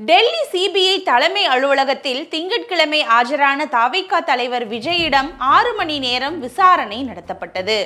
Delhi CBI தலைமை அலுவலகத்தில் திங்கட்கிழமை ஆஜரான தவிக தலைவர் விஜயிடம் 6 மணி நேரம் விசாரணை நடத்தப்பட்டது.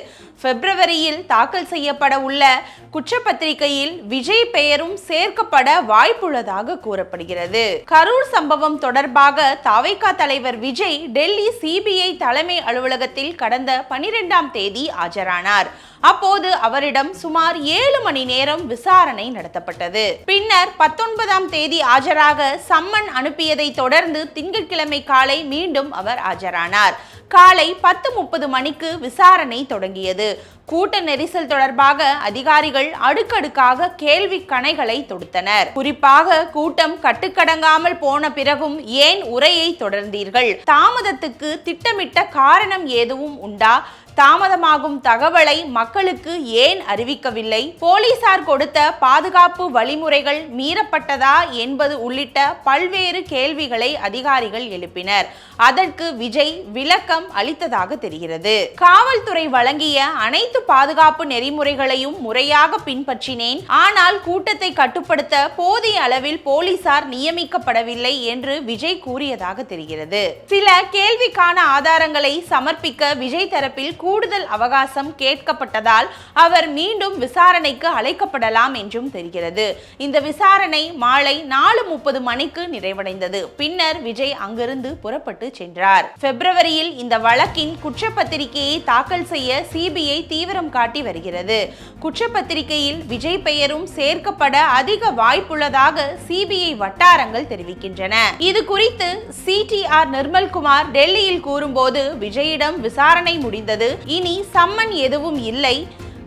பிப்ரவரியில் தாக்கல் செய்யப்பட உள்ள குற்றப்பத்திரிகையில் விஜய் பெயரும் சேர்க்கப்பட வாய்ப்புள்ளதாக கூறப்படுகிறது. கரூர் சம்பவம் தொடர்பாக தவிக தலைவர் விஜய் டெல்லி சிபிஐ தலைமை அலுவலகத்தில் கடந்த 12ஆம் தேதி ஆஜரானார். அப்போது அவரிடம் சுமார் 7 மணி நேரம் விசாரணை நடத்தப்பட்டது. பின்னர் 19ஆம் தேதி ஆஜராக சம்மன் அனுப்பியதை தொடர்ந்து திங்கட்கிழமை காலை மீண்டும் அவர் ஆஜரானார். காலை 10:30 மணிக்கு விசாரணை தொடங்கியது. கூட்ட நெரிசல் தொடர்பாக அதிகாரிகள் அடுக்கடுக்காக கேள்வி கணைகளை தொடுத்தனர். குறிப்பாக கூட்டம் கட்டுக்கடங்காமல் போன பிறகும் ஏன் உரையை தொடர்ந்தீர்கள்? தாமதத்துக்கு திட்டமிட்ட காரணம் எதுவும் உண்டா? தாமதமாகும் தகவலை மக்களுக்கு ஏன் அறிவிக்கவில்லை? போலீசார் கொடுத்த பாதுகாப்பு வழிமுறைகள் மீறப்பட்டதா என்பது உள்ளிட்ட பல்வேறு கேள்விகளை அதிகாரிகள் எழுப்பினர். அதற்கு விஜய் விளக்கம் அளித்ததாக தெரிகிறது. காவல்துறை வழங்கிய அனைத்து பாதுகாப்பு நெறிமுறைகளையும் முறையாக பின்பற்றினேன். ஆனால் கூட்டத்தை கட்டுப்படுத்த போதிய அளவில் போலீசார் நியமிக்கப்படவில்லை என்று விஜய் கூறியதாக தெரிகிறது. சில கேள்விக்கான ஆதாரங்களை சமர்ப்பிக்க விஜய் தரப்பில் கூடுதல் அவகாசம் கேட்கப்பட்டதால் அவர் மீண்டும் விசாரணைக்கு அழைக்கப்படலாம் என்றும் தெரிகிறது. இந்த விசாரணை மாலை 4:30 மணிக்கு நிறைவடைந்தது. பின்னர் விஜய் அங்கிருந்து புறப்பட்டு சென்றார். பிப்ரவரியில் இந்த வழக்கின் குற்றப்பத்திரிகையை தாக்கல் செய்ய சிபிஐ தீவிரம் காட்டி வருகிறது. குற்றப்பத்திரிகையில் விஜய் பெயரும் சேர்க்கப்பட அதிக வாய்ப்புள்ளதாக சிபிஐ வட்டாரங்கள் தெரிவிக்கின்றன. இது குறித்து சிடிஆர் நிர்மல்குமார் டெல்லியில் கூறும்போது, விஜயிடம் விசாரணை முடிந்தது, இனி சம்மன் எதுவும் இல்லை.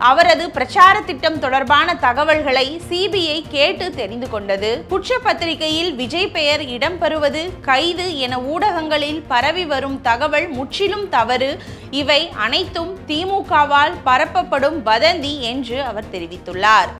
அவரது பிரச்சார திட்டம் தொடர்பான தகவல்களை சிபிஐ கேட்டு தெரிந்து கொண்டது. குற்றப்பத்திரிகையில் விஜய் பெயர் இடம்பெறுவது கைது என ஊடகங்களில் பரவி வரும் தகவல் முற்றிலும் தவறு. இவை அனைத்தும் திமுகவால் பரப்பப்படும் வதந்தி என்று அவர் தெரிவித்துள்ளார்.